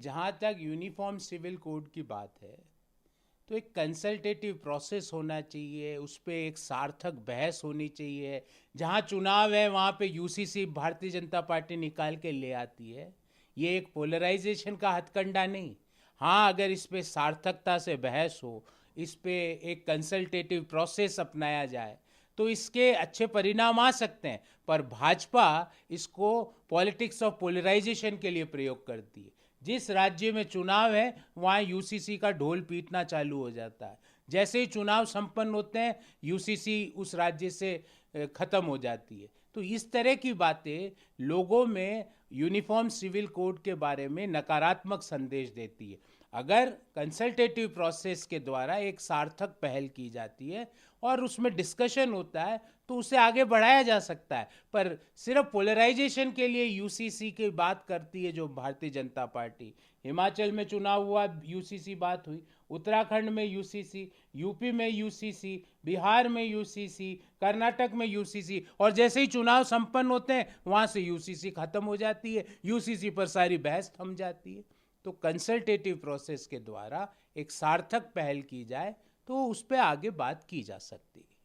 जहाँ तक uniform civil code की बात है, तो एक कंसल्टेटिव प्रोसेस होना चाहिए, उस पर एक सार्थक बहस होनी चाहिए। जहाँ चुनाव है वहाँ पे यूसीसी भारतीय जनता पार्टी निकाल के ले आती है। ये एक पोलराइजेशन का हथकंडा नहीं। हाँ, अगर इस पे सार्थकता से बहस हो, इस पे एक कंसल्टेटिव प्रोसेस अपनाया जाए, तो इसके अच्छे परिणाम आ सकते हैं। पर भाजपा इसको पॉलिटिक्स ऑफ पोलराइजेशन के लिए प्रयोग करती है। जिस राज्य में चुनाव है वहाँ यूसीसी का ढोल पीटना चालू हो जाता है। जैसे ही चुनाव संपन्न होते हैं, यूसीसी उस राज्य से ख़त्म हो जाती है। तो इस तरह की बातें लोगों में यूनिफॉर्म सिविल कोड के बारे में नकारात्मक संदेश देती है। अगर कंसल्टेटिव प्रोसेस के द्वारा एक सार्थक पहल की जाती है और उसमें डिस्कशन होता है, तो उसे आगे बढ़ाया जा सकता है। पर सिर्फ पोलराइजेशन के लिए यूसीसी की बात करती है जो भारतीय जनता पार्टी। हिमाचल में चुनाव हुआ, यूसीसी बात हुई। उत्तराखंड में यूसीसी, यूपी में यूसीसी, बिहार में यूसीसी, कर्नाटक में यूसीसी, और जैसे ही चुनाव संपन्न होते हैं वहाँ से यूसीसी ख़त्म हो जाती है, यूसीसी पर सारी बहस थम जाती है। तो कंसल्टेटिव प्रोसेस के द्वारा एक सार्थक पहल की जाए तो उस पर आगे बात की जा सकती है।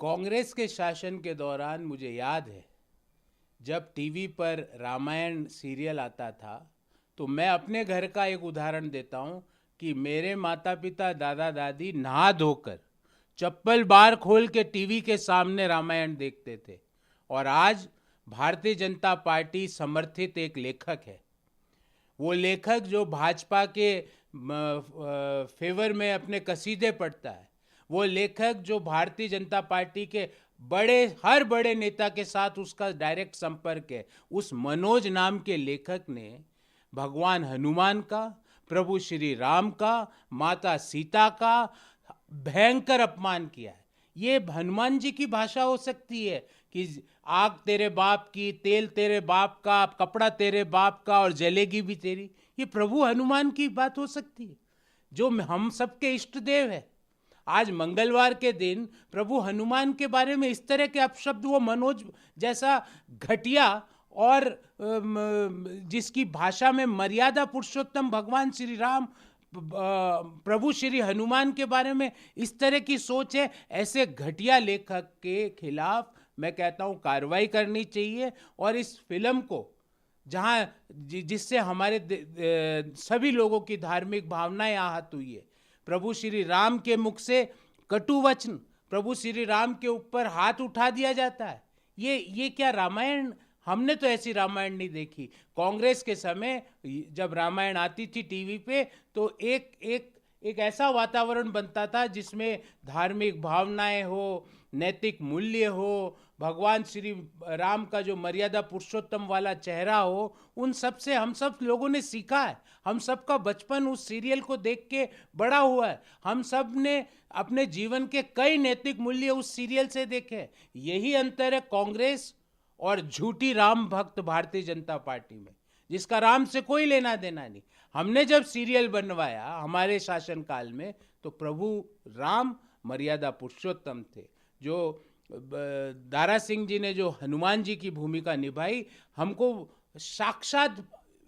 कांग्रेस के शासन के दौरान मुझे याद है, जब टीवी पर रामायण सीरियल आता था, तो मैं अपने घर का एक उदाहरण देता हूँ कि मेरे माता पिता दादा दादी नहा धोकर चप्पल बार खोल के टीवी के सामने रामायण देखते थे। और आज भारतीय जनता पार्टी समर्थित एक लेखक है, वो लेखक जो भाजपा के फेवर में अपने कसीदे पढ़ता है, वो लेखक जो भारतीय जनता पार्टी के हर बड़े नेता के साथ उसका डायरेक्ट संपर्क है, उस मनोज नाम के लेखक ने भगवान हनुमान का, प्रभु श्री राम का, माता सीता का भयंकर अपमान किया है। ये हनुमान जी की भाषा हो सकती है कि आग तेरे बाप की, तेल तेरे बाप का, कपड़ा तेरे बाप का और जलेगी भी तेरी। ये प्रभु हनुमान की बात हो सकती है जो हम सबके इष्ट देव है। आज मंगलवार के दिन प्रभु हनुमान के बारे में इस तरह के अपशब्द, वो मनोज जैसा घटिया और जिसकी भाषा में मर्यादा पुरुषोत्तम भगवान श्री राम, प्रभु श्री हनुमान के बारे में इस तरह की सोच है, ऐसे घटिया लेखक के खिलाफ मैं कहता हूँ कार्रवाई करनी चाहिए। और इस फिल्म को जहाँ जिससे हमारे सभी लोगों की धार्मिक भावनाएं आहत हुई है, प्रभु श्री राम के मुख से कटु वचन, प्रभु श्री राम के ऊपर हाथ उठा दिया जाता है। ये क्या रामायण? हमने तो ऐसी रामायण नहीं देखी। कांग्रेस के समय जब रामायण आती थी टीवी पे, तो एक ऐसा वातावरण बनता था जिसमें धार्मिक भावनाएं हो, नैतिक मूल्य हो, भगवान श्री राम का जो मर्यादा पुरुषोत्तम वाला चेहरा हो, उन सब से हम सब लोगों ने सीखा है। हम सब का बचपन उस सीरियल को देख के बड़ा हुआ है। हम सब ने अपने जीवन के कई नैतिक मूल्य उस सीरियल से देखे। यही अंतर है कांग्रेस और झूठी राम भक्त भारतीय जनता पार्टी में, जिसका राम से कोई लेना देना नहीं। हमने जब सीरियल बनवाया हमारे शासनकाल में, तो प्रभु राम मर्यादा पुरुषोत्तम थे। जो दारा सिंह जी ने जो हनुमान जी की भूमिका निभाई, हमको साक्षात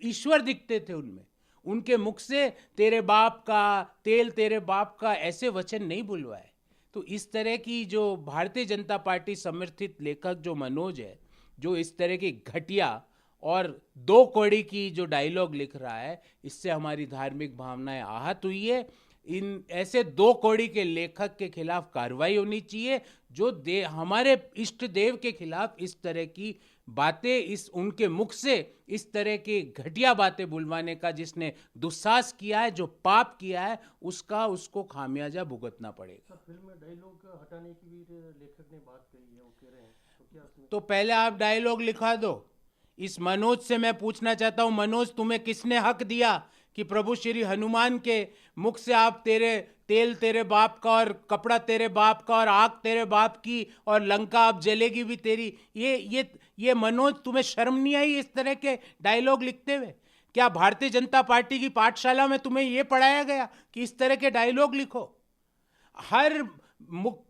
ईश्वर दिखते थे उनमें। उनके मुख से तेरे बाप का, तेल तेरे बाप का ऐसे वचन नहीं बुलवाए। तो इस तरह की जो भारतीय जनता पार्टी समर्थित लेखक जो मनोज है, जो इस तरह की घटिया और दो कौड़ी की जो डायलॉग लिख रहा है, इससे हमारी धार्मिक भावनाएं आहत हुई है। इन ऐसे दो कौड़ी के लेखक के खिलाफ कार्रवाई होनी चाहिए। जो हमारे इष्ट देव के खिलाफ इस तरह की बातें, उनके मुख से इस तरह की घटिया बातें बुलवाने का जिसने दुस्साहस किया है, जो पाप किया है, उसको खामियाजा भुगतना पड़ेगा। फिल्म में डायलॉग हटाने की भी लेखक ने बात कही है, वो कह रहे हैं, तो क्या उसमें? तो पहले आप डायलॉग लिखा दो। इस मनोज से मैं पूछना चाहता हूं, मनोज तुम्हें किसने हक दिया कि प्रभु श्री हनुमान के मुख से आप तेल तेरे बाप का और कपड़ा तेरे बाप का और आग तेरे बाप की और लंका अब जलेगी भी तेरी? ये मनोज, तुम्हें शर्म नहीं आई इस तरह के डायलॉग लिखते हुए? क्या भारतीय जनता पार्टी की पाठशाला में तुम्हें यह पढ़ाया गया कि इस तरह के डायलॉग लिखो? हर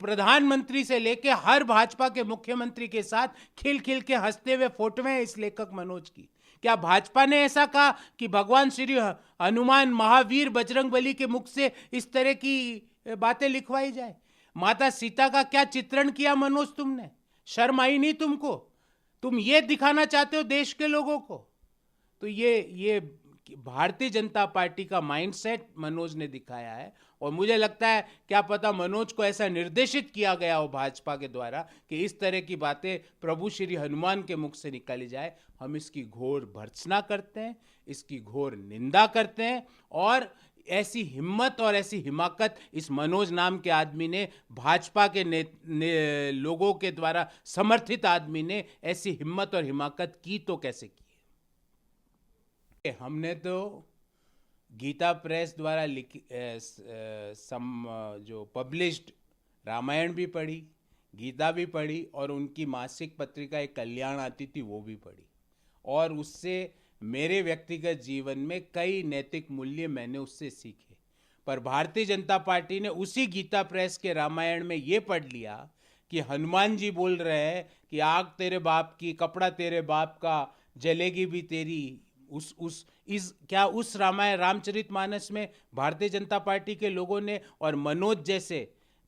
प्रधानमंत्री से लेके हर भाजपा के मुख्यमंत्री के साथ खिल खिल के हंसते हुए फोटोएं हैं इस लेखक मनोज की। क्या भाजपा ने ऐसा कहा कि भगवान श्री हनुमान, महावीर, बजरंगबली के मुख से इस तरह की बातें लिखवाई जाए? माता सीता का क्या चित्रण किया मनोज तुमने? शर्म आई नहीं तुमको? तुम ये दिखाना चाहते हो देश के लोगों को? तो ये भारतीय जनता पार्टी का माइंडसेट मनोज ने दिखाया है। और मुझे लगता है क्या पता मनोज को ऐसा निर्देशित किया गया हो भाजपा के द्वारा कि इस तरह की बातें प्रभु श्री हनुमान के मुख से निकाली जाए। हम इसकी घोर भर्त्सना करते हैं, इसकी घोर निंदा करते हैं। और ऐसी हिम्मत और ऐसी हिमाकत इस मनोज नाम के आदमी ने, भाजपा के लोगों के द्वारा समर्थित आदमी ने ऐसी हिम्मत और हिमाकत की तो कैसे की? हमने तो गीता प्रेस द्वारा जो पब्लिश्ड रामायण भी पढ़ी, गीता भी पढ़ी, और उनकी मासिक पत्रिका एक कल्याण आती थी वो भी पढ़ी। और उससे मेरे व्यक्तिगत जीवन में कई नैतिक मूल्य मैंने उससे सीखे। पर भारतीय जनता पार्टी ने उसी गीता प्रेस के रामायण में ये पढ़ लिया कि हनुमान जी बोल रहे हैं कि आग तेरे बाप की, कपड़ा तेरे बाप का, जलेगी भी तेरी। उस रामायण रामचरितमानस में भारतीय जनता पार्टी के लोगों ने और मनोज जैसे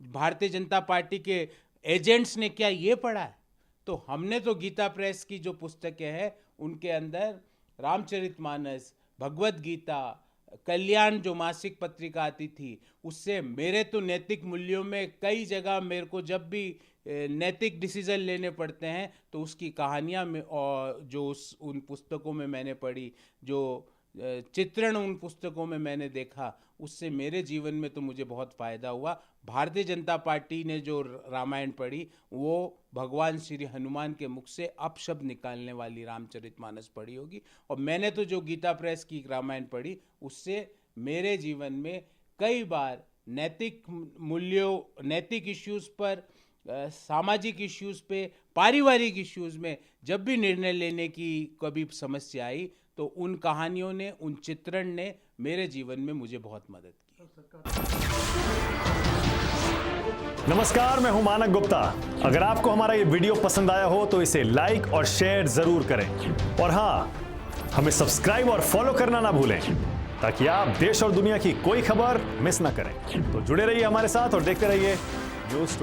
भारतीय जनता पार्टी के एजेंट्स ने क्या ये पढ़ा है? तो हमने तो गीता प्रेस की जो पुस्तकें हैं उनके अंदर रामचरितमानस, भगवत गीता, कल्याण जो मासिक पत्रिका आती थी, उससे मेरे तो नैतिक मूल्यों में कई जगह मेरे को जब भी नैतिक डिसीजन लेने पड़ते हैं तो उसकी कहानियाँ में और जो उन पुस्तकों में मैंने पढ़ी, जो चित्रण उन पुस्तकों में मैंने देखा, उससे मेरे जीवन में तो मुझे बहुत फ़ायदा हुआ। भारतीय जनता पार्टी ने जो रामायण पढ़ी वो भगवान श्री हनुमान के मुख से अपशब्द निकालने वाली रामचरितमानस पढ़ी होगी। और मैंने तो जो गीता प्रेस की रामायण पढ़ी उससे मेरे जीवन में कई बार नैतिक मूल्यों, नैतिक इश्यूज़ पर, सामाजिक इश्यूज़ पे, पारिवारिक इश्यूज़ में जब भी निर्णय लेने की कभी समस्या आई तो उन कहानियों ने, उन चित्रण ने मेरे जीवन में मुझे बहुत मदद की। नमस्कार, मैं हूं मानक गुप्ता। अगर आपको हमारा ये वीडियो पसंद आया हो तो इसे लाइक और शेयर जरूर करें। और हाँ, हमें सब्सक्राइब और फॉलो करना ना भूलें ताकि आप देश और दुनिया की कोई खबर मिस ना करें। तो जुड़े रहिए हमारे साथ और देखते रहिए न्यूज़।